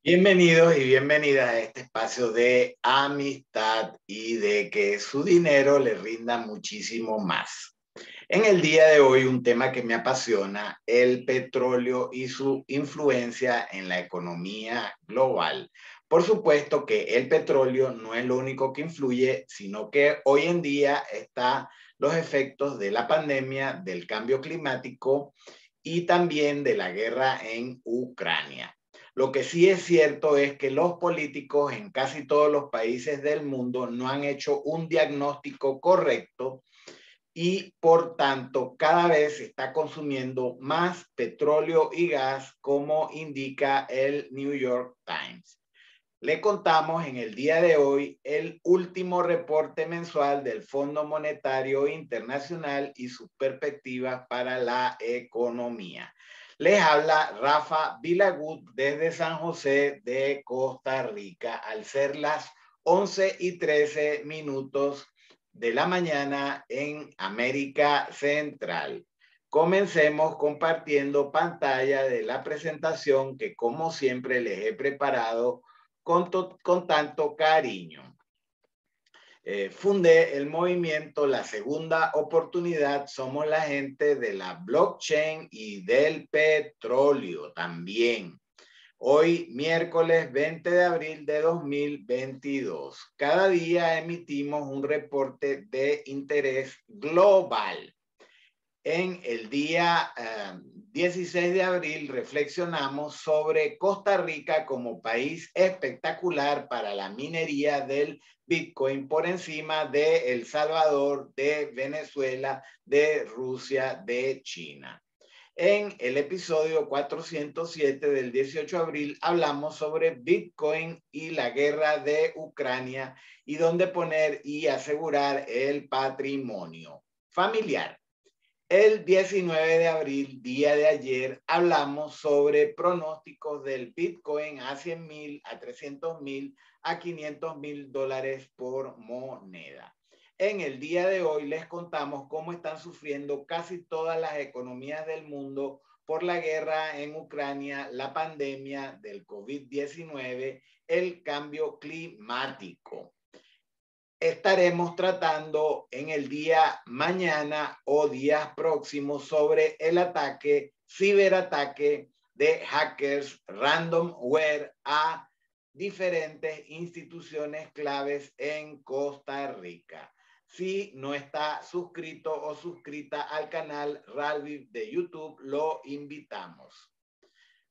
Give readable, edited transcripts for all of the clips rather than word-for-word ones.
Bienvenidos y bienvenidas a este espacio de amistad y de que su dinero le rinda muchísimo más. En el día de hoy, un tema que me apasiona, el petróleo y su influencia en la economía global. Por supuesto que el petróleo no es lo único que influye, sino que hoy en día están los efectos de la pandemia, del cambio climático y también de la guerra en Ucrania. Lo que sí es cierto es que los políticos en casi todos los países del mundo no han hecho un diagnóstico correcto y por tanto cada vez se está consumiendo más petróleo y gas, como indica el New York Times. Le contamos en el día de hoy el último reporte mensual del Fondo Monetario Internacional y sus perspectivas para la economía. Les habla Rafa Vilagut desde San José de Costa Rica, al ser las 11:13 de la mañana en América Central. Comencemos compartiendo pantalla de la presentación que, como siempre, les he preparado con tanto cariño. Fundé el movimiento La Segunda Oportunidad. Somos la gente de la blockchain y del petróleo también. Hoy, miércoles 20 de abril de 2022. Cada día emitimos un reporte de interés global. En el día 16 de abril reflexionamos sobre Costa Rica como país espectacular para la minería del Bitcoin por encima de El Salvador, de Venezuela, de Rusia, de China. En el episodio 407 del 18 de abril hablamos sobre Bitcoin y la guerra de Ucrania y dónde poner y asegurar el patrimonio familiar. El 19 de abril, día de ayer, hablamos sobre pronósticos del Bitcoin a 100,000, a 300,000, a 500,000 dólares por moneda. En el día de hoy les contamos cómo están sufriendo casi todas las economías del mundo por la guerra en Ucrania, la pandemia del COVID-19, el cambio climático. Estaremos tratando en el día mañana o días próximos sobre el ataque, ciberataque de hackers ransomware a diferentes instituciones claves en Costa Rica. Si no está suscrito o suscrita al canal Ralvip de YouTube, lo invitamos.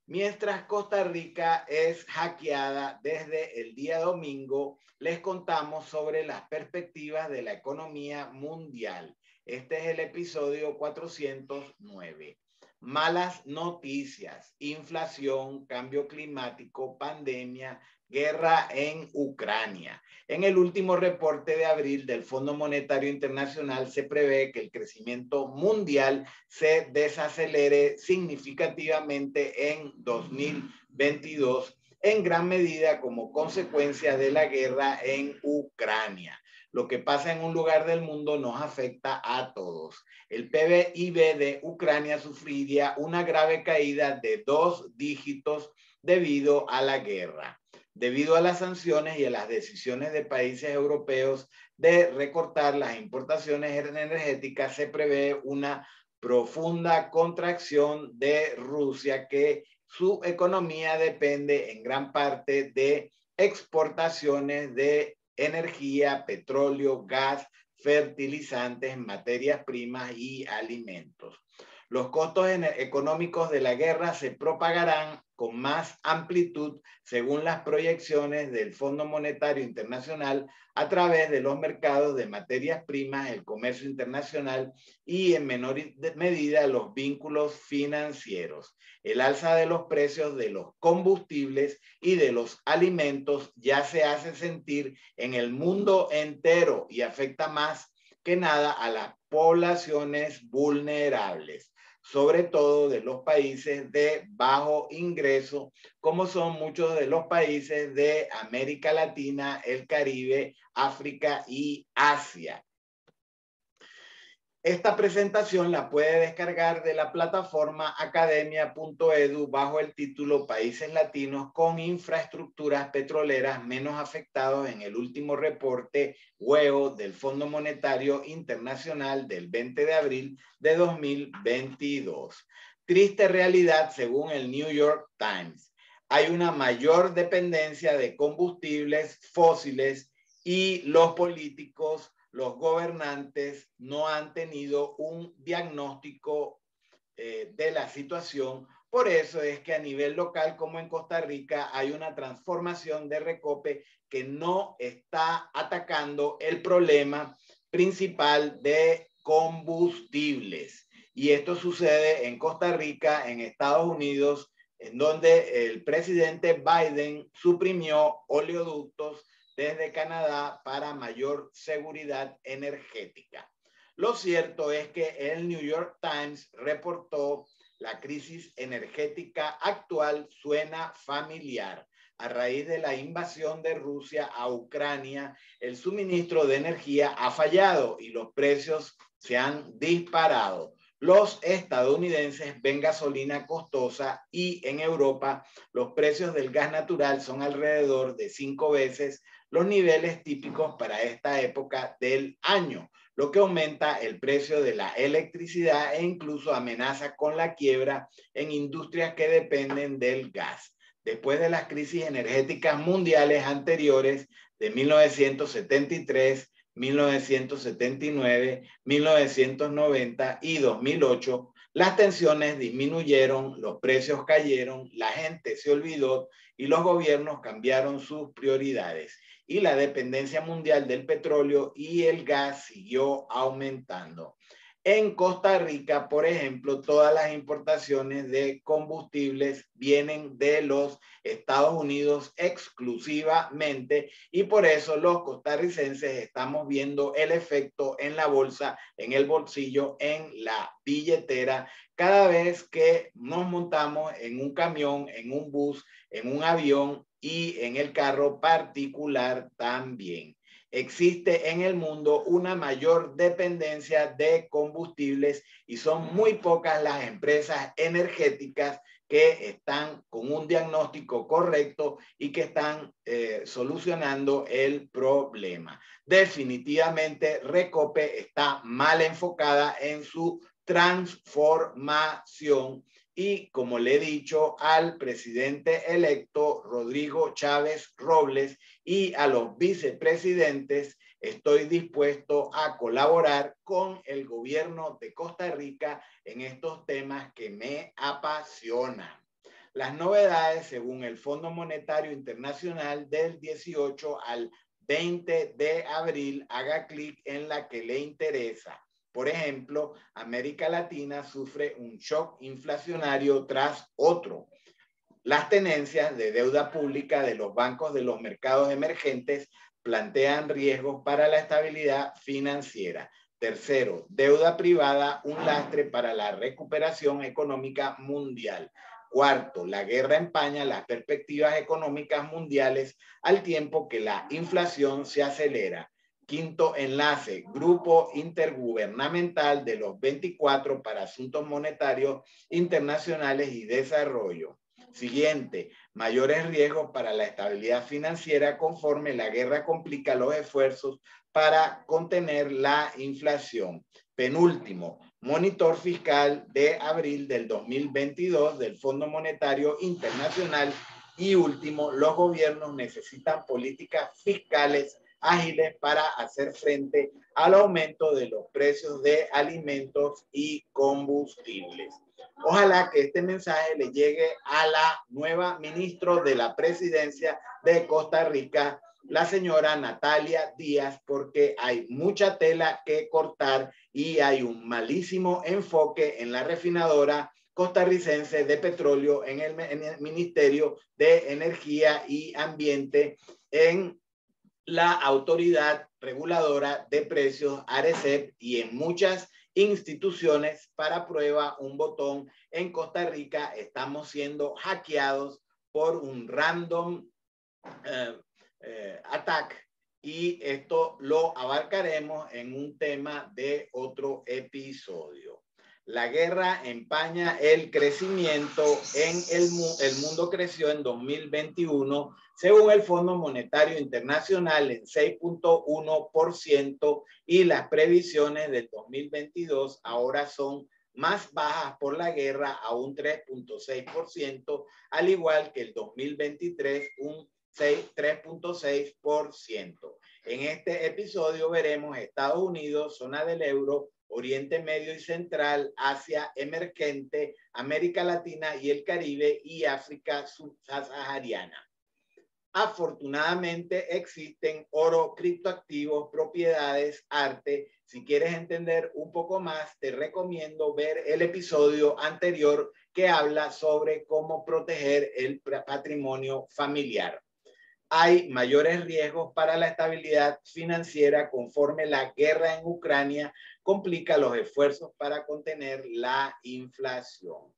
Mientras Costa Rica es hackeada desde el día domingo, les contamos sobre las perspectivas de la economía mundial. Este es el episodio 409. Malas noticias: inflación, cambio climático, pandemia, guerra en Ucrania. En el último reporte de abril del Fondo Monetario Internacional se prevé que el crecimiento mundial se desacelere significativamente en 2022, en gran medida como consecuencia de la guerra en Ucrania. Lo que pasa en un lugar del mundo nos afecta a todos. El PIB de Ucrania sufriría una grave caída de 2 dígitos debido a la guerra, debido a las sanciones y a las decisiones de países europeos de recortar las importaciones energéticas. Se prevé una profunda contracción de Rusia, que su economía depende en gran parte de exportaciones de energía, petróleo, gas, fertilizantes, materias primas y alimentos. Los costos económicos de la guerra se propagarán con más amplitud según las proyecciones del Fondo Monetario Internacional a través de los mercados de materias primas, el comercio internacional y en menor medida los vínculos financieros. El alza de los precios de los combustibles y de los alimentos ya se hace sentir en el mundo entero y afecta más que nada a las poblaciones vulnerables, sobre todo de los países de bajo ingreso, como son muchos de los países de América Latina, el Caribe, África y Asia. Esta presentación la puede descargar de la plataforma academia.edu bajo el título Países Latinos con infraestructuras petroleras menos afectados en el último reporte WEO del Fondo Monetario Internacional del 20 de abril de 2022. Triste realidad según el New York Times. Hay una mayor dependencia de combustibles fósiles y los políticos, los gobernantes no han tenido un diagnóstico de la situación. Por eso es que a nivel local, como en Costa Rica, hay una transformación de Recope que no está atacando el problema principal de combustibles. Y esto sucede en Costa Rica, en Estados Unidos, en donde el presidente Biden suprimió oleoductos desde Canadá para mayor seguridad energética. Lo cierto es que el New York Times reportó la crisis energética actual suena familiar. A raíz de la invasión de Rusia a Ucrania, el suministro de energía ha fallado y los precios se han disparado. Los estadounidenses ven gasolina costosa y en Europa los precios del gas natural son alrededor de 5 veces los niveles típicos para esta época del año, lo que aumenta el precio de la electricidad e incluso amenaza con la quiebra en industrias que dependen del gas. Después de las crisis energéticas mundiales anteriores de 1973, 1979, 1990 y 2008, las tensiones disminuyeron, los precios cayeron, la gente se olvidó y los gobiernos cambiaron sus prioridades. Y la dependencia mundial del petróleo y el gas siguió aumentando. En Costa Rica, por ejemplo, todas las importaciones de combustibles vienen de los Estados Unidos exclusivamente y por eso los costarricenses estamos viendo el efecto en la bolsa, en el bolsillo, en la billetera, cada vez que nos montamos en un camión, en un bus, en un avión y en el carro particular también. Existe en el mundo una mayor dependencia de combustibles y son muy pocas las empresas energéticas que están con un diagnóstico correcto y que están solucionando el problema. Definitivamente Recope está mal enfocada en su transformación y como le he dicho al presidente electo Rodrigo Chávez Robles y a los vicepresidentes, estoy dispuesto a colaborar con el gobierno de Costa Rica en estos temas que me apasionan. Las novedades, según el Fondo Monetario Internacional, del 18 al 20 de abril, haga clic en la que le interesa. Por ejemplo, América Latina sufre un shock inflacionario tras otro. Las tenencias de deuda pública de los bancos de los mercados emergentes plantean riesgos para la estabilidad financiera. Tercero, deuda privada, un lastre para la recuperación económica mundial. Cuarto, la guerra empaña las perspectivas económicas mundiales al tiempo que la inflación se acelera. Quinto enlace, Grupo Intergubernamental de los 24 para Asuntos Monetarios Internacionales y Desarrollo. Siguiente, mayores riesgos para la estabilidad financiera conforme la guerra complica los esfuerzos para contener la inflación. Penúltimo, monitor fiscal de abril del 2022 del Fondo Monetario Internacional. Y último, los gobiernos necesitan políticas fiscales ágiles para hacer frente al aumento de los precios de alimentos y combustibles. Ojalá que este mensaje le llegue a la nueva ministra de la Presidencia de Costa Rica, la señora Natalia Díaz, porque hay mucha tela que cortar y hay un malísimo enfoque en la refinadora costarricense de petróleo, en el Ministerio de Energía y Ambiente, en la Autoridad Reguladora de Precios, ARECEP, y en muchas instituciones. Para prueba, un botón, en Costa Rica estamos siendo hackeados por un random attack y esto lo abarcaremos en un tema de otro episodio. La guerra empaña el crecimiento en el mundo creció en 2021, según el Fondo Monetario Internacional, en 6.1% y las previsiones del 2022 ahora son más bajas por la guerra a un 3.6%, al igual que el 2023, un 3.6%. En este episodio veremos Estados Unidos, zona del euro, Oriente Medio y Central, Asia emergente, América Latina y el Caribe y África subsahariana. Afortunadamente existen oro, criptoactivos, propiedades, arte. Si quieres entender un poco más, te recomiendo ver el episodio anterior que habla sobre cómo proteger el patrimonio familiar. Hay mayores riesgos para la estabilidad financiera conforme la guerra en Ucrania complica los esfuerzos para contener la inflación.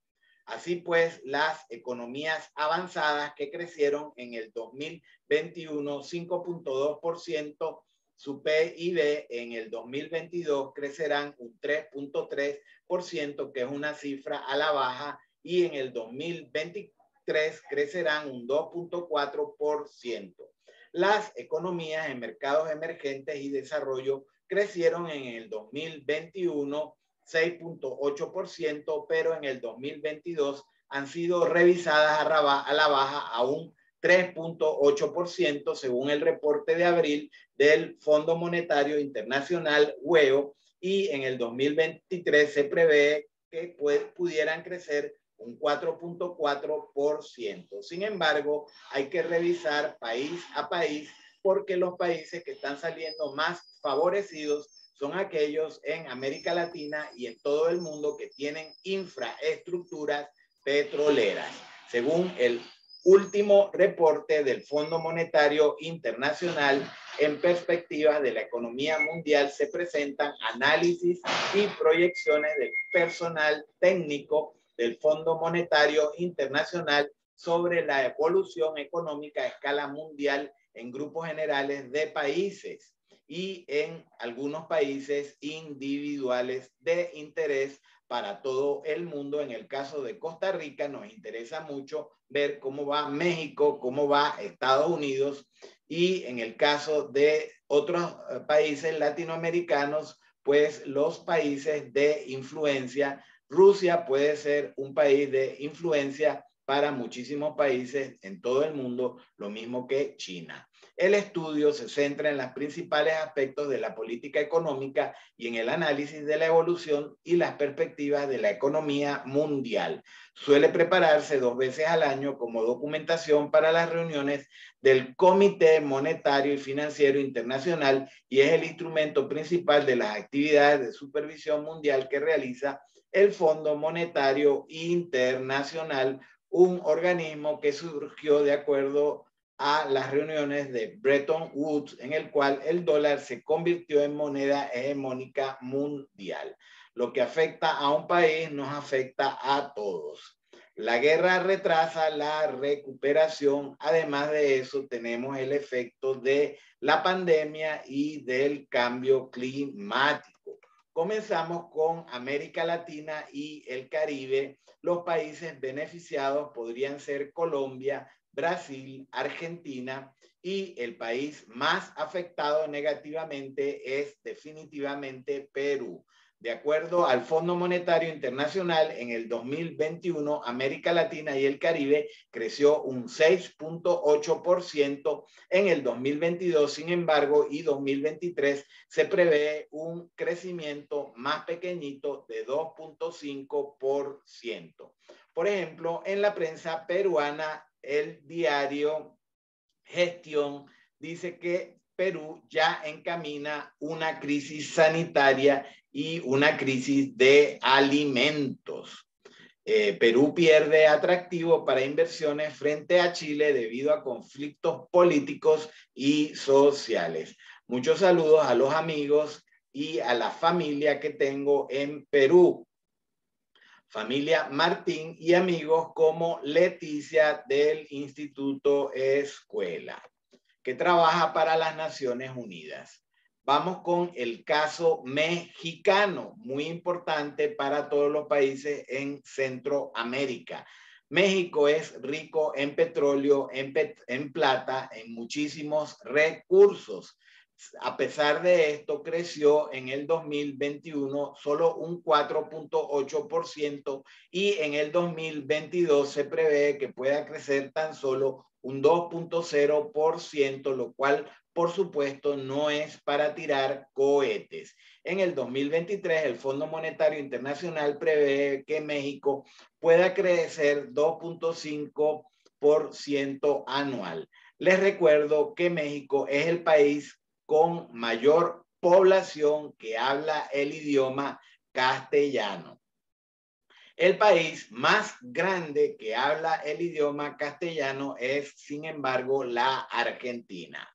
Así pues, las economías avanzadas que crecieron en el 2021 5.2%, su PIB en el 2022 crecerán un 3.3%, que es una cifra a la baja, y en el 2023 crecerán un 2.4%. Las economías en mercados emergentes y desarrollo crecieron en el 2021 6.8%, pero en el 2022 han sido revisadas a la baja a un 3.8%, según el reporte de abril del Fondo Monetario Internacional, WEO, y en el 2023 se prevé que pudieran crecer un 4.4%. Sin embargo, hay que revisar país a país porque los países que están saliendo más favorecidos son aquellos en América Latina y en todo el mundo que tienen infraestructuras petroleras. Según el último reporte del Fondo Monetario Internacional, en perspectivas de la economía mundial se presentan análisis y proyecciones del personal técnico del Fondo Monetario Internacional sobre la evolución económica a escala mundial en grupos generales de países y en algunos países individuales de interés para todo el mundo. En el caso de Costa Rica nos interesa mucho ver cómo va México, cómo va Estados Unidos, y en el caso de otros países latinoamericanos, pues los países de influencia. Rusia puede ser un país de influencia para muchísimos países en todo el mundo, lo mismo que China. El estudio se centra en los principales aspectos de la política económica y en el análisis de la evolución y las perspectivas de la economía mundial. Suele prepararse 2 veces al año como documentación para las reuniones del Comité Monetario y Financiero Internacional y es el instrumento principal de las actividades de supervisión mundial que realiza el Fondo Monetario Internacional, un organismo que surgió de acuerdo a las reuniones de Bretton Woods, en el cual el dólar se convirtió en moneda hegemónica mundial. Lo que afecta a un país nos afecta a todos. La guerra retrasa la recuperación. Además de eso, tenemos el efecto de la pandemia y del cambio climático. Comenzamos con América Latina y el Caribe. Los países beneficiados podrían ser Colombia, Brasil, Argentina, y el país más afectado negativamente es definitivamente Perú. De acuerdo al Fondo Monetario Internacional, en el 2021, América Latina y el Caribe creció un 6.8%. En el 2022, sin embargo, y 2023, se prevé un crecimiento más pequeñito de 2.5%. Por ejemplo, en la prensa peruana, el diario Gestión dice que Perú ya encamina una crisis sanitaria y una crisis de alimentos. Perú pierde atractivo para inversiones frente a Chile debido a conflictos políticos y sociales. Muchos saludos a los amigos y a la familia que tengo en Perú. Familia Martín y amigos como Leticia del Instituto Escuela. que trabaja para las Naciones Unidas. Vamos con el caso mexicano, muy importante para todos los países en Centroamérica. México es rico en petróleo, en plata, en muchísimos recursos. A pesar de esto, creció en el 2021 solo un 4.8% y en el 2022 se prevé que pueda crecer tan solo un 2.0%, lo cual, por supuesto, no es para tirar cohetes. En el 2023, el Fondo Monetario Internacional prevé que México pueda crecer 2.5% anual. Les recuerdo que México es el país con mayor población que habla el idioma castellano. El país más grande que habla el idioma castellano es, sin embargo, la Argentina.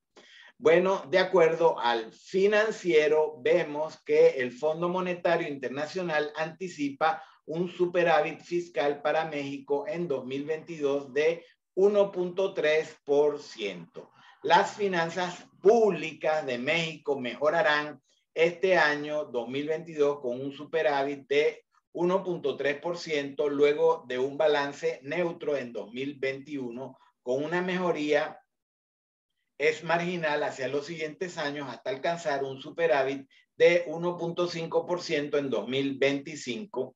Bueno, de acuerdo al Financiero, vemos que el Fondo Monetario Internacional anticipa un superávit fiscal para México en 2022 de 1.3%. Las finanzas públicas de México mejorarán este año 2022 con un superávit de 1.3% luego de un balance neutro en 2021 con una mejoría es marginal hacia los siguientes años hasta alcanzar un superávit de 1.5% en 2025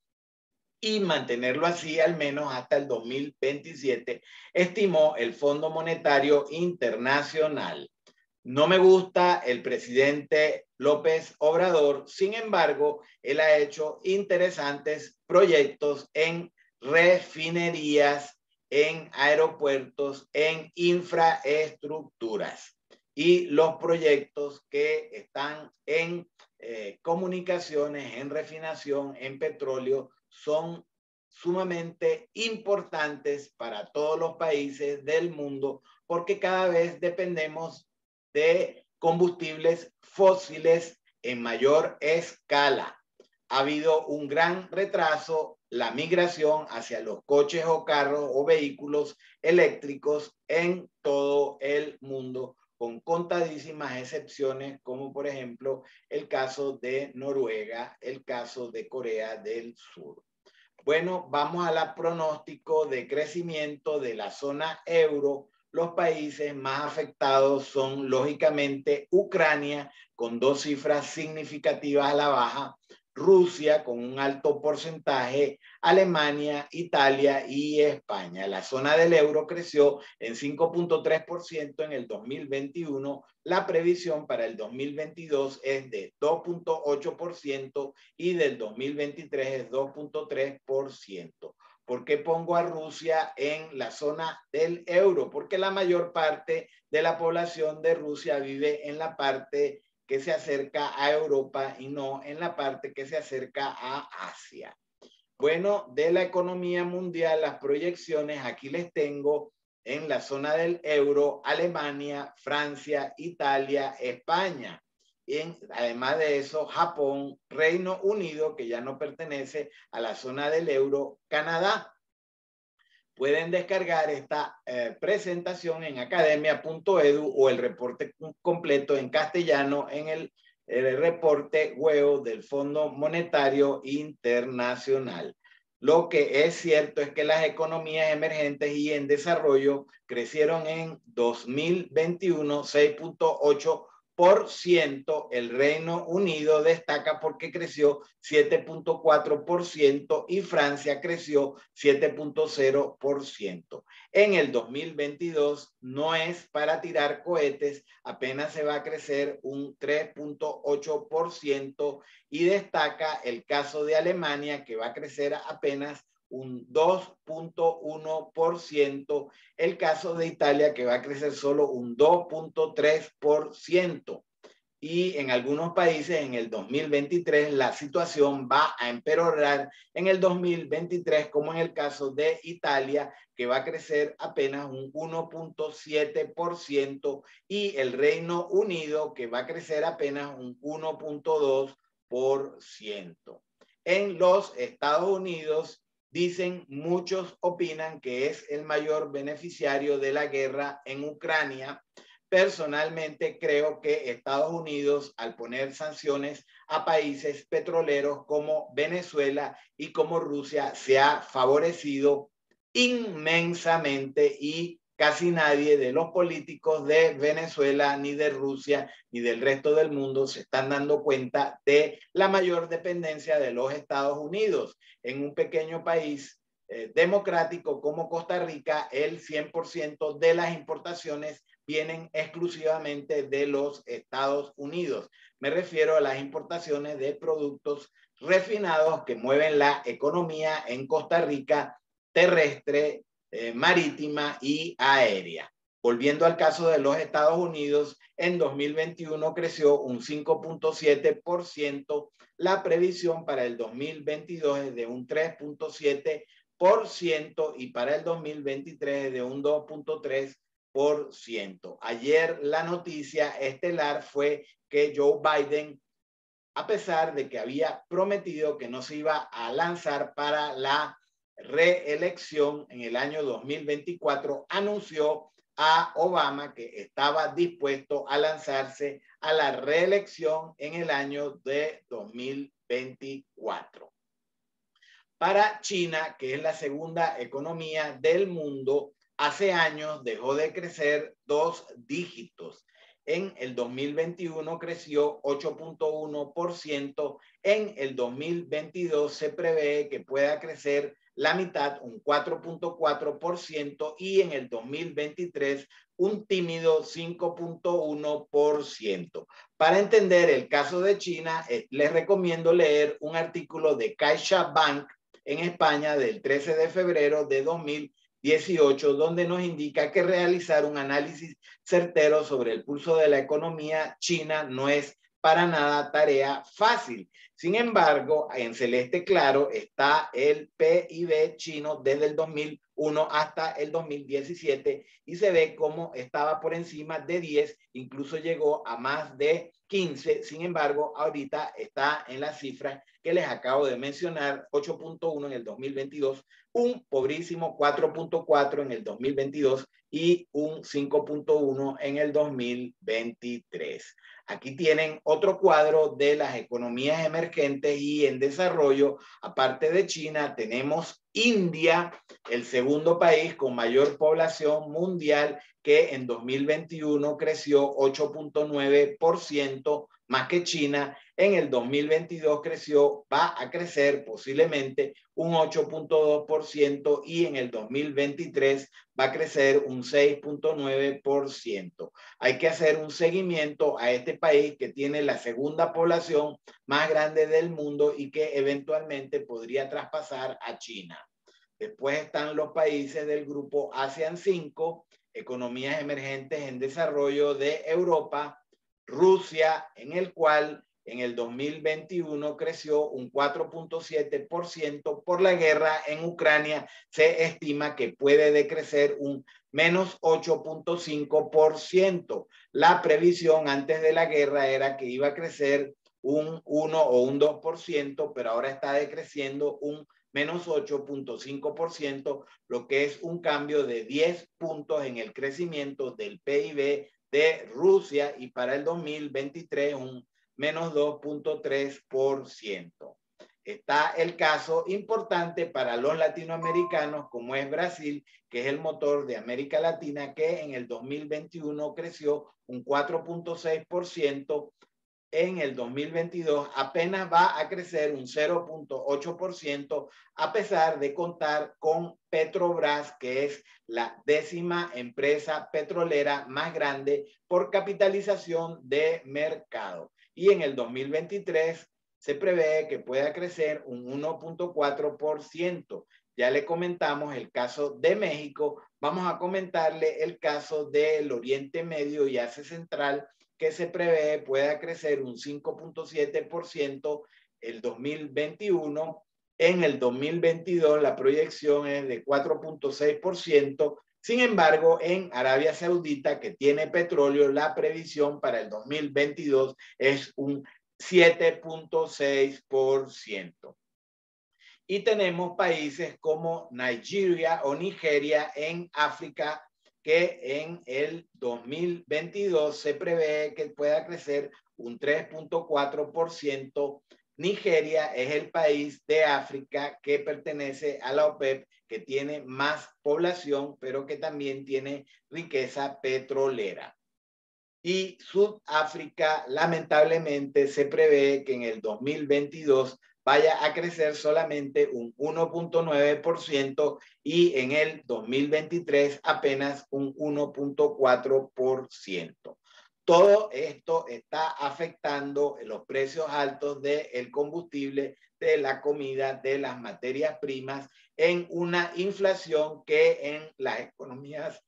y mantenerlo así al menos hasta el 2027, estimó el Fondo Monetario Internacional. No me gusta el presidente López Obrador, sin embargo, él ha hecho interesantes proyectos en refinerías, en aeropuertos, en infraestructuras. Y los proyectos que están en comunicaciones, en refinación, en petróleo, son sumamente importantes para todos los países del mundo porque cada vez dependemos de combustibles fósiles en mayor escala. Ha habido un gran retraso, la migración hacia los coches o carros o vehículos eléctricos en todo el mundo, con contadísimas excepciones, como por ejemplo el caso de Noruega, el caso de Corea del Sur. Bueno, vamos al pronóstico de crecimiento de la zona euro. Los países más afectados son, lógicamente, Ucrania, con 2 cifras significativas a la baja, Rusia, con un alto porcentaje, Alemania, Italia y España. La zona del euro creció en 5.3% en el 2021. La previsión para el 2022 es de 2.8% y del 2023 es 2.3%. ¿Por qué pongo a Rusia en la zona del euro? Porque la mayor parte de la población de Rusia vive en la parte que se acerca a Europa y no en la parte que se acerca a Asia. Bueno, de la economía mundial, las proyecciones, aquí les tengo en la zona del euro, Alemania, Francia, Italia, España. Además de eso, Japón, Reino Unido, que ya no pertenece a la zona del euro, Canadá. Pueden descargar esta presentación en academia.edu o el reporte completo en castellano en el reporte web del Fondo Monetario Internacional. Lo que es cierto es que las economías emergentes y en desarrollo crecieron en 2021 6.8%. El Reino Unido destaca porque creció 7.4% y Francia creció 7.0%. En el 2022 no es para tirar cohetes, apenas se va a crecer un 3.8% y destaca el caso de Alemania que va a crecer apenas un 2.1%, el caso de Italia que va a crecer solo un 2.3%. Y en algunos países en el 2023 la situación va a empeorar en el 2023, como en el caso de Italia, que va a crecer apenas un 1.7%, y el Reino Unido, que va a crecer apenas un 1.2%. En los Estados Unidos, dicen, muchos opinan que es el mayor beneficiario de la guerra en Ucrania, personalmente creo que Estados Unidos, al poner sanciones a países petroleros como Venezuela y como Rusia, se ha favorecido inmensamente, y casi nadie de los políticos de Venezuela, ni de Rusia, ni del resto del mundo se están dando cuenta de la mayor dependencia de los Estados Unidos. En un pequeño país democrático como Costa Rica, el 100% de las importaciones vienen exclusivamente de los Estados Unidos. Me refiero a las importaciones de productos refinados que mueven la economía en Costa Rica, terrestre, marítima y aérea. Volviendo al caso de los Estados Unidos, en 2021 creció un 5.7%, la previsión para el 2022 es de un 3.7% y para el 2023 es de un 2.3%. Ayer la noticia estelar fue que Joe Biden, a pesar de que había prometido que no se iba a lanzar para la reelección en el año 2024, anunció a Obama que estaba dispuesto a lanzarse a la reelección en el año de 2024. Para China, que es la segunda economía del mundo, hace años dejó de crecer 2 dígitos. En el 2021 creció 8.1%, en el 2022 se prevé que pueda crecer la mitad, un 4.4%, y en el 2023 un tímido 5.1%. Para entender el caso de China, les recomiendo leer un artículo de CaixaBank en España del 13 de febrero de 2018, donde nos indica que realizar un análisis certero sobre el pulso de la economía china no es para nada tarea fácil. Sin embargo, en celeste claro está el PIB chino desde el 2001 hasta el 2017 y se ve cómo estaba por encima de 10, incluso llegó a más de 15. Sin embargo, ahorita está en las cifras que les acabo de mencionar, 8.1 en el 2022, un pobrísimo 4.4 en el 2022 y un 5.1 en el 2023. Aquí tienen otro cuadro de las economías emergentes y en desarrollo. Aparte de China, tenemos India, el segundo país con mayor población mundial, que en 2021 creció 8.9% más que China. En el 2022 va a crecer posiblemente un 8.2% y en el 2023 va a crecer un 6.9%. Hay que hacer un seguimiento a este país que tiene la segunda población más grande del mundo y que eventualmente podría traspasar a China. Después están los países del grupo ASEAN 5, economías emergentes en desarrollo de Europa, Rusia, en el cual en el 2021 creció un 4.7%. Por la guerra en Ucrania se estima que puede decrecer un menos 8.5%. La previsión antes de la guerra era que iba a crecer un 1 o un 2%, pero ahora está decreciendo un menos 8.5%, lo que es un cambio de 10 puntos en el crecimiento del PIB de Rusia, y para el 2023 un menos 2.3%. Está el caso importante para los latinoamericanos, como es Brasil, que es el motor de América Latina, que en el 2021 creció un 4.6%. En el 2022 apenas va a crecer un 0.8%, a pesar de contar con Petrobras, que es la 10ª empresa petrolera más grande por capitalización de mercado. Y en el 2023 se prevé que pueda crecer un 1.4%. Ya le comentamos el caso de México, vamos a comentarle el caso del Oriente Medio y Asia Central, que se prevé pueda crecer un 5.7% el 2021. En el 2022 la proyección es de 4.6%. Sin embargo, en Arabia Saudita, que tiene petróleo, la previsión para el 2022 es un 7.6%. Y tenemos países como Nigeria o Nigeria en África, que en el 2022 se prevé que pueda crecer un 3.4%. Nigeria es el país de África que pertenece a la OPEP, que tiene más población, pero que también tiene riqueza petrolera. Y Sudáfrica, lamentablemente, se prevé que en el 2022 vaya a crecer solamente un 1.9% y en el 2023 apenas un 1.4%. Todo esto está afectando los precios altos del combustible, de la comida, de las materias primas, en una inflación que en las economías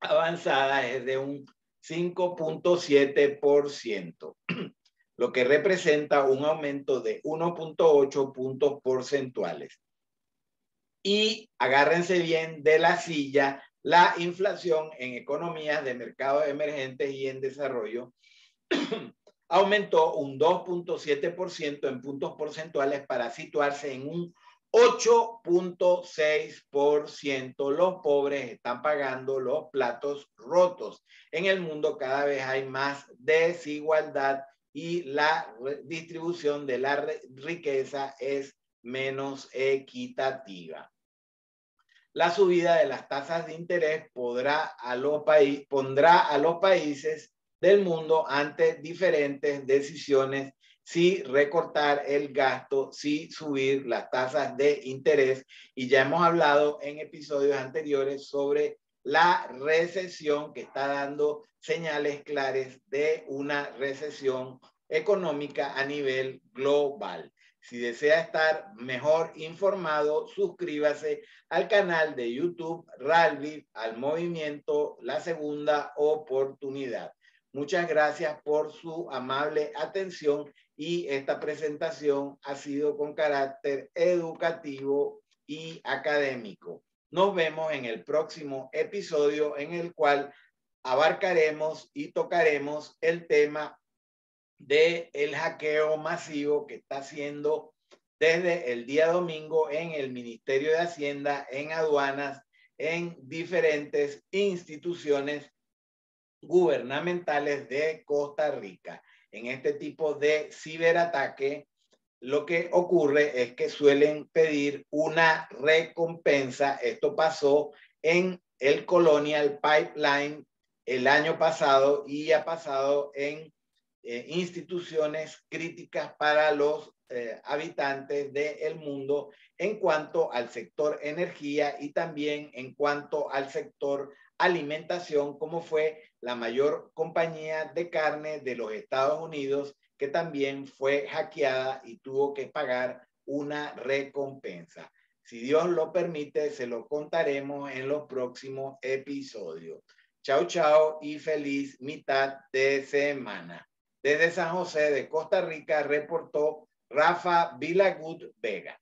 avanzadas es de un 5.7%, lo que representa un aumento de 1.8 puntos porcentuales. Y agárrense bien de la silla, la inflación en economías de mercados emergentes y en desarrollo aumentó un 2.7% en puntos porcentuales para situarse en un 8.6%. Los pobres están pagando los platos rotos. En el mundo cada vez hay más desigualdad y la distribución de la riqueza es menos equitativa. La subida de las tasas de interés pondrá a los países del mundo ante diferentes decisiones: si recortar el gasto, si subir las tasas de interés. Y ya hemos hablado en episodios anteriores sobre la recesión, que está dando señales claras de una recesión económica a nivel global. Si desea estar mejor informado, suscríbase al canal de YouTube Ralvi, al movimiento La Segunda Oportunidad. Muchas gracias por su amable atención, y esta presentación ha sido con carácter educativo y académico. Nos vemos en el próximo episodio, en el cual abarcaremos y tocaremos el tema del hackeo masivo que está haciendo desde el día domingo en el Ministerio de Hacienda, en aduanas, en diferentes instituciones gubernamentales de Costa Rica. En este tipo de ciberataque, lo que ocurre es que suelen pedir una recompensa. Esto pasó en el Colonial Pipeline el año pasado y ha pasado en instituciones críticas para los habitantes del mundo, en cuanto al sector energía y también en cuanto al sector alimentación, como fue la mayor compañía de carne de los Estados Unidos, que también fue hackeada y tuvo que pagar una recompensa. Si Dios lo permite, se lo contaremos en los próximos episodios. Chao, chao y feliz mitad de semana. Desde San José de Costa Rica reportó Rafa Vilagut Vega.